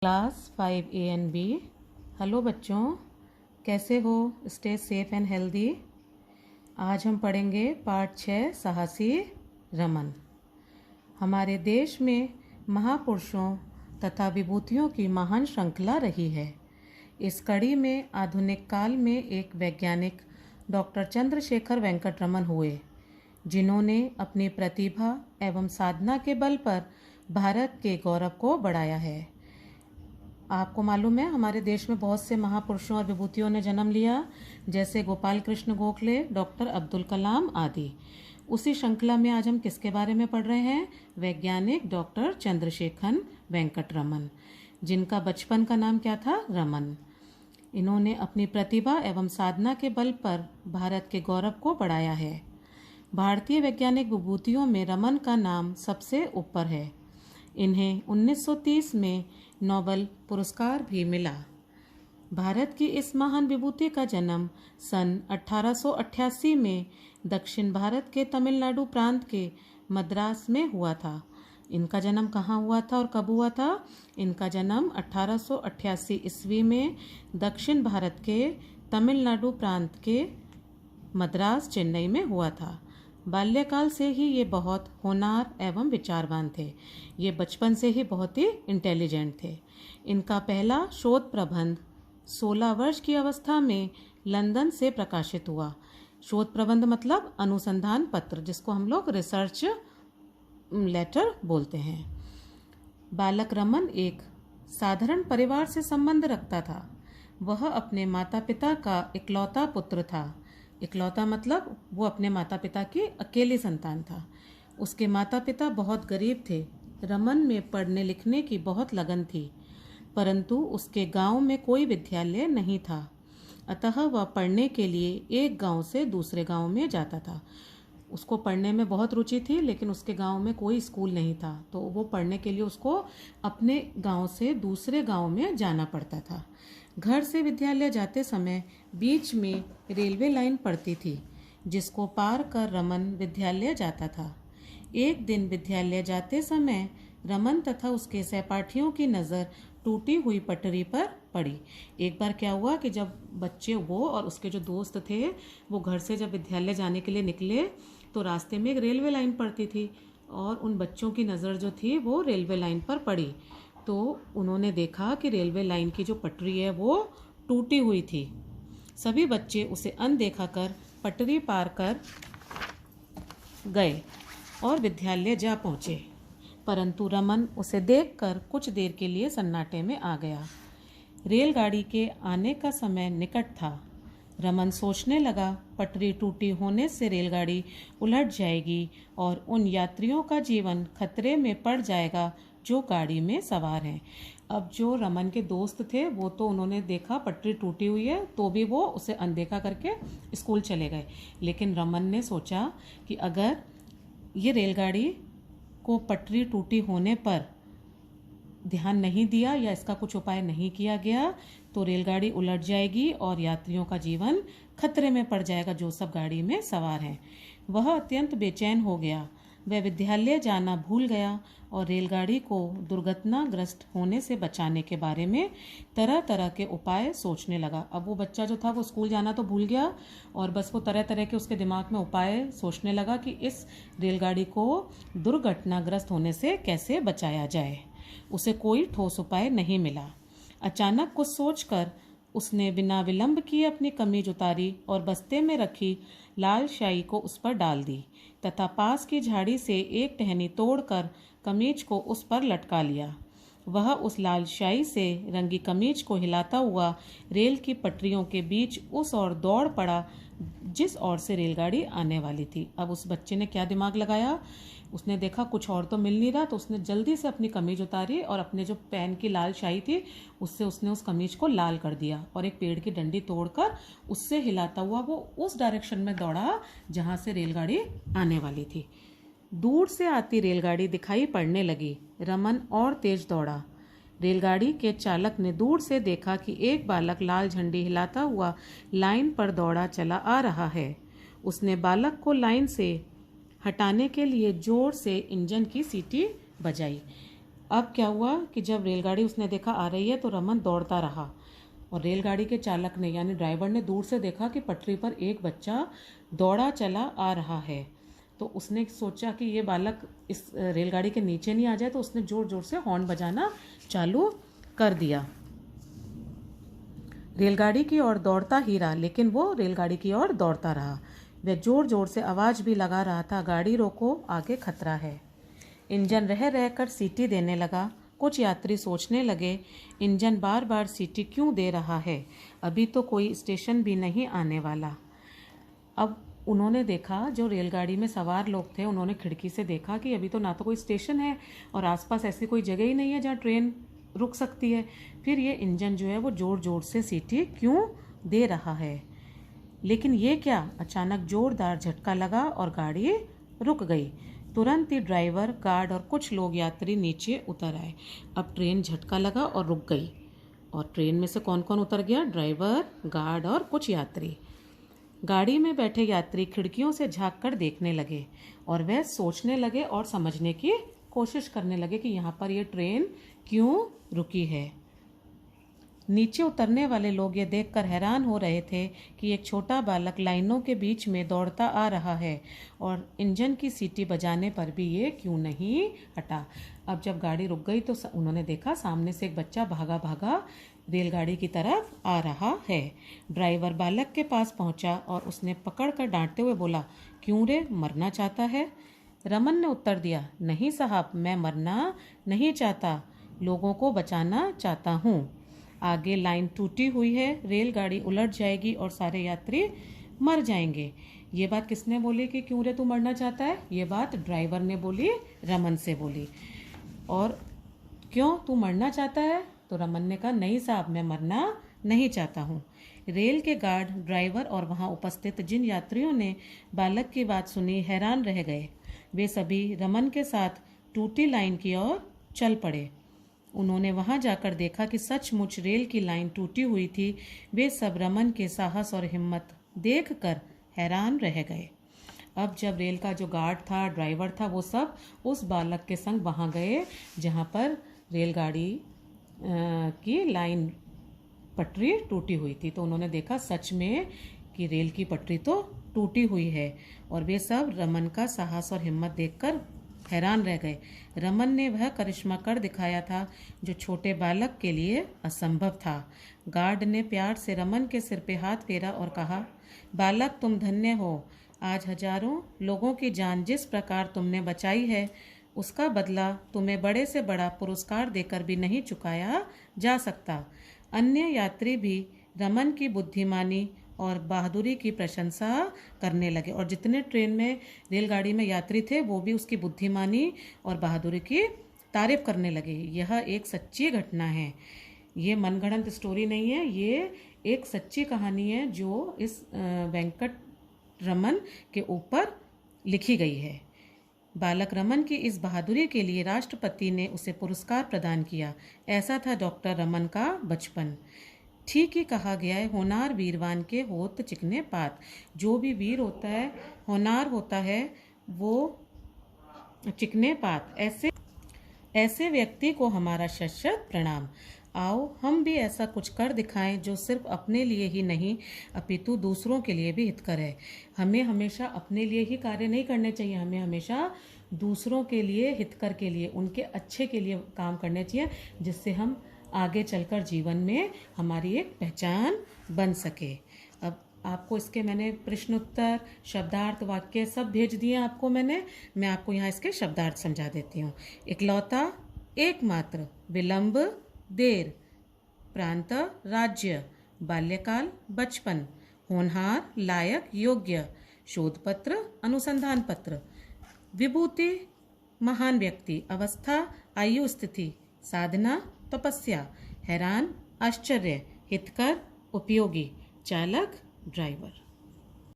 Class 5A and B। Hello बच्चों, कैसे हो? Stay safe and healthy. आज हम पढ़ेंगे पार्ट 6 साहसी रमन। हमारे देश में महापुरुषों तथा विभूतियों की महान श्रृंखला रही है। इस कड़ी में आधुनिक काल में एक वैज्ञानिक डॉक्टर चंद्रशेखर वेंकट रमन हुए, जिन्होंने अपनी प्रतिभा एवं साधना के बल पर भारत के गौरव को बढ़ाया है। आपको मालूम है, हमारे देश में बहुत से महापुरुषों और विभूतियों ने जन्म लिया, जैसे गोपाल कृष्ण गोखले, डॉक्टर अब्दुल कलाम आदि। उसी श्रृंखला में आज हम किसके बारे में पढ़ रहे हैं? वैज्ञानिक डॉक्टर चंद्रशेखर वेंकट रमन, जिनका बचपन का नाम क्या था? रमन। इन्होंने अपनी प्रतिभा एवं साधना के बल पर भारत के गौरव को बढ़ाया है। भारतीय वैज्ञानिक विभूतियों में रमन का नाम सबसे ऊपर है। इन्हें 1930 में नोबेल पुरस्कार भी मिला। भारत की इस महान विभूति का जन्म सन 1888 में दक्षिण भारत के तमिलनाडु प्रांत के मद्रास में हुआ था। इनका जन्म कहाँ हुआ था और कब हुआ था? इनका जन्म 1888 ईस्वी में दक्षिण भारत के तमिलनाडु प्रांत के मद्रास, चेन्नई में हुआ था। बाल्यकाल से ही ये बहुत होनहार एवं विचारवान थे। ये बचपन से ही बहुत ही इंटेलिजेंट थे। इनका पहला शोध प्रबंध 16 वर्ष की अवस्था में लंदन से प्रकाशित हुआ। शोध प्रबंध मतलब अनुसंधान पत्र, जिसको हम लोग रिसर्च लेटर बोलते हैं। बालक रमन एक साधारण परिवार से संबंध रखता था। वह अपने माता पिता का इकलौता पुत्र था। इकलौता मतलब वो अपने माता पिता की अकेली संतान था। उसके माता पिता बहुत गरीब थे। रमन में पढ़ने लिखने की बहुत लगन थी, परंतु उसके गांव में कोई विद्यालय नहीं था। अतः वह पढ़ने के लिए एक गांव से दूसरे गांव में जाता था। उसको पढ़ने में बहुत रुचि थी, लेकिन उसके गांव में कोई स्कूल नहीं था, तो वो पढ़ने के लिए उसको अपने गांव से दूसरे गांव में जाना पड़ता था। घर से विद्यालय जाते समय बीच में रेलवे लाइन पड़ती थी, जिसको पार कर रमन विद्यालय जाता था। एक दिन विद्यालय जाते समय रमन तथा उसके सहपाठियों की नज़र टूटी हुई पटरी पर पड़ी। एक बार क्या हुआ कि जब बच्चे, वो और उसके जो दोस्त थे, वो घर से जब विद्यालय जाने के लिए निकले तो रास्ते में एक रेलवे लाइन पड़ती थी और उन बच्चों की नज़र जो थी वो रेलवे लाइन पर पड़ी। तो उन्होंने देखा कि रेलवे लाइन की जो पटरी है वो टूटी हुई थी। सभी बच्चे उसे अनदेखा कर पटरी पार कर गए और विद्यालय जा पहुँचे, परंतु रमन उसे देखकर कुछ देर के लिए सन्नाटे में आ गया। रेलगाड़ी के आने का समय निकट था। रमन सोचने लगा, पटरी टूटी होने से रेलगाड़ी उलट जाएगी और उन यात्रियों का जीवन खतरे में पड़ जाएगा जो गाड़ी में सवार हैं। अब जो रमन के दोस्त थे वो तो उन्होंने देखा पटरी टूटी हुई है, तो भी वो उसे अनदेखा करके स्कूल चले गए। लेकिन रमन ने सोचा कि अगर ये रेलगाड़ी को पटरी टूटी होने पर ध्यान नहीं दिया या इसका कुछ उपाय नहीं किया गया तो रेलगाड़ी उलट जाएगी और यात्रियों का जीवन खतरे में पड़ जाएगा जो सब गाड़ी में सवार हैं। वह अत्यंत बेचैन हो गया। वह विद्यालय जाना भूल गया और रेलगाड़ी को दुर्घटनाग्रस्त होने से बचाने के बारे में तरह तरह के उपाय सोचने लगा। अब वो बच्चा जो था वो स्कूल जाना तो भूल गया और बस वो तरह तरह के उसके दिमाग में उपाय सोचने लगा कि इस रेलगाड़ी को दुर्घटनाग्रस्त होने से कैसे बचाया जाए। उसे कोई ठोस उपाय नहीं मिला। अचानक कुछ सोचकर उसने बिना विलंब किए अपनी कमीज उतारी और बस्ते में रखी लाल शाई को उस पर डाल दी तथा पास की झाड़ी से एक टहनी तोड़कर कमीज को उस पर लटका लिया। वह उस लाल शाई से रंगी कमीज को हिलाता हुआ रेल की पटरियों के बीच उस ओर दौड़ पड़ा जिस ओर से रेलगाड़ी आने वाली थी। अब उस बच्चे ने क्या दिमाग लगाया, उसने देखा कुछ और तो मिल नहीं रहा, तो उसने जल्दी से अपनी कमीज उतारी और अपने जो पैन की लाल शाई थी उससे उसने उस कमीज को लाल कर दिया और एक पेड़ की डंडी तोड़कर उससे हिलाता हुआ वो उस डायरेक्शन में दौड़ा जहाँ से रेलगाड़ी आने वाली थी। दूर से आती रेलगाड़ी दिखाई पड़ने लगी। रमन और तेज दौड़ा। रेलगाड़ी के चालक ने दूर से देखा कि एक बालक लाल झंडी हिलाता हुआ लाइन पर दौड़ा चला आ रहा है। उसने बालक को लाइन से हटाने के लिए जोर से इंजन की सीटी बजाई। अब क्या हुआ कि जब रेलगाड़ी उसने देखा आ रही है तो रमन दौड़ता रहा और रेलगाड़ी के चालक ने यानी ड्राइवर ने दूर से देखा कि पटरी पर एक बच्चा दौड़ा चला आ रहा है। तो उसने सोचा कि ये बालक इस रेलगाड़ी के नीचे नहीं आ जाए, तो उसने ज़ोर ज़ोर से हॉर्न बजाना चालू कर दिया। रेलगाड़ी की ओर दौड़ता ही रहा, लेकिन वो रेलगाड़ी की ओर दौड़ता रहा। वह ज़ोर ज़ोर से आवाज़ भी लगा रहा था, गाड़ी रोको, आगे खतरा है। इंजन रह रहकर सीटी देने लगा। कुछ यात्री सोचने लगे, इंजन बार बार सीटी क्यों दे रहा है, अभी तो कोई स्टेशन भी नहीं आने वाला। अब उन्होंने देखा, जो रेलगाड़ी में सवार लोग थे उन्होंने खिड़की से देखा कि अभी तो ना तो कोई स्टेशन है और आसपास ऐसी कोई जगह ही नहीं है जहाँ ट्रेन रुक सकती है। फिर ये इंजन जो है वो ज़ोर ज़ोर से सीटी क्यों दे रहा है। लेकिन ये क्या, अचानक ज़ोरदार झटका लगा और गाड़ी रुक गई। तुरंत ही ड्राइवर, गार्ड और कुछ लोग यात्री नीचे उतर आए। अब ट्रेन झटका लगा और रुक गई। और ट्रेन में से कौन कौन उतर गया? ड्राइवर, गार्ड और कुछ यात्री। गाड़ी में बैठे यात्री खिड़कियों से झांक कर देखने लगे और वह सोचने लगे और समझने की कोशिश करने लगे कि यहाँ पर ये ट्रेन क्यों रुकी है। नीचे उतरने वाले लोग ये देखकर हैरान हो रहे थे कि एक छोटा बालक लाइनों के बीच में दौड़ता आ रहा है और इंजन की सीटी बजाने पर भी ये क्यों नहीं हटा। अब जब गाड़ी रुक गई तो उन्होंने देखा सामने से एक बच्चा भागा भागा रेलगाड़ी की तरफ आ रहा है। ड्राइवर बालक के पास पहुंचा और उसने पकड़ कर डांटते हुए बोला, क्यों रे, मरना चाहता है? रमन ने उत्तर दिया, नहीं साहब, मैं मरना नहीं चाहता, लोगों को बचाना चाहता हूँ। आगे लाइन टूटी हुई है, रेलगाड़ी उलट जाएगी और सारे यात्री मर जाएंगे। ये बात किसने बोली कि क्यों रे तू मरना चाहता है? ये बात ड्राइवर ने बोली, रमन से बोली। और क्यों, तू मरना चाहता है? तो रमन ने कहा, नहीं साहब, मैं मरना नहीं चाहता हूँ। रेल के गार्ड, ड्राइवर और वहाँ उपस्थित जिन यात्रियों ने बालक की बात सुनी हैरान रह गए। वे सभी रमन के साथ टूटी लाइन की ओर चल पड़े। उन्होंने वहां जाकर देखा कि सचमुच रेल की लाइन टूटी हुई थी। वे सब रमन के साहस और हिम्मत देखकर हैरान रह गए। अब जब रेल का जो गार्ड था, ड्राइवर था, वो सब उस बालक के संग वहां गए जहां पर रेलगाड़ी की लाइन पटरी टूटी हुई थी। तो उन्होंने देखा सच में कि रेल की पटरी तो टूटी हुई है और वे सब रमन का साहस और हिम्मत देखकर हैरान रह गए। रमन ने वह करिश्मा कर दिखाया था जो छोटे बालक के लिए असंभव था। गार्ड ने प्यार से रमन के सिर पे हाथ फेरा और कहा, बालक, तुम धन्य हो। आज हजारों लोगों की जान जिस प्रकार तुमने बचाई है, उसका बदला तुम्हें बड़े से बड़ा पुरस्कार देकर भी नहीं चुकाया जा सकता। अन्य यात्री भी रमन की बुद्धिमानी और बहादुरी की प्रशंसा करने लगे और जितने ट्रेन में, रेलगाड़ी में यात्री थे वो भी उसकी बुद्धिमानी और बहादुरी की तारीफ करने लगे। यह एक सच्ची घटना है, ये मनगढ़ंत स्टोरी नहीं है, ये एक सच्ची कहानी है जो इस वेंकट रमन के ऊपर लिखी गई है। बालक रमन की इस बहादुरी के लिए राष्ट्रपति ने उसे पुरस्कार प्रदान किया। ऐसा था डॉक्टर रमन का बचपन। ठीक ही कहा गया है, होनार वीरवान के होत चिकने पात। जो भी वीर होता है, होनार होता है, वो चिकने पात। ऐसे व्यक्ति को हमारा शत शत प्रणाम। आओ हम भी ऐसा कुछ कर दिखाएं जो सिर्फ अपने लिए ही नहीं अपितु दूसरों के लिए भी हितकर है। हमें हमेशा अपने लिए ही कार्य नहीं करने चाहिए, हमें हमेशा दूसरों के लिए, हितकर के लिए, उनके अच्छे के लिए काम करने चाहिए, जिससे हम आगे चलकर जीवन में हमारी एक पहचान बन सके। अब आपको इसके मैंने प्रश्न उत्तर, शब्दार्थ, वाक्य सब भेज दिए आपको मैं आपको यहाँ इसके शब्दार्थ समझा देती हूँ। इकलौता, एकमात्र, विलंब, देर, प्रांत, राज्य, बाल्यकाल, बचपन, होनहार, लायक, योग्य, शोध पत्र, अनुसंधान पत्र, विभूति, महान व्यक्ति, अवस्था, आयु, स्थिति, साधना, तपस्या, हैरान, आश्चर्य, हितकर, उपयोगी, चालक, ड्राइवर।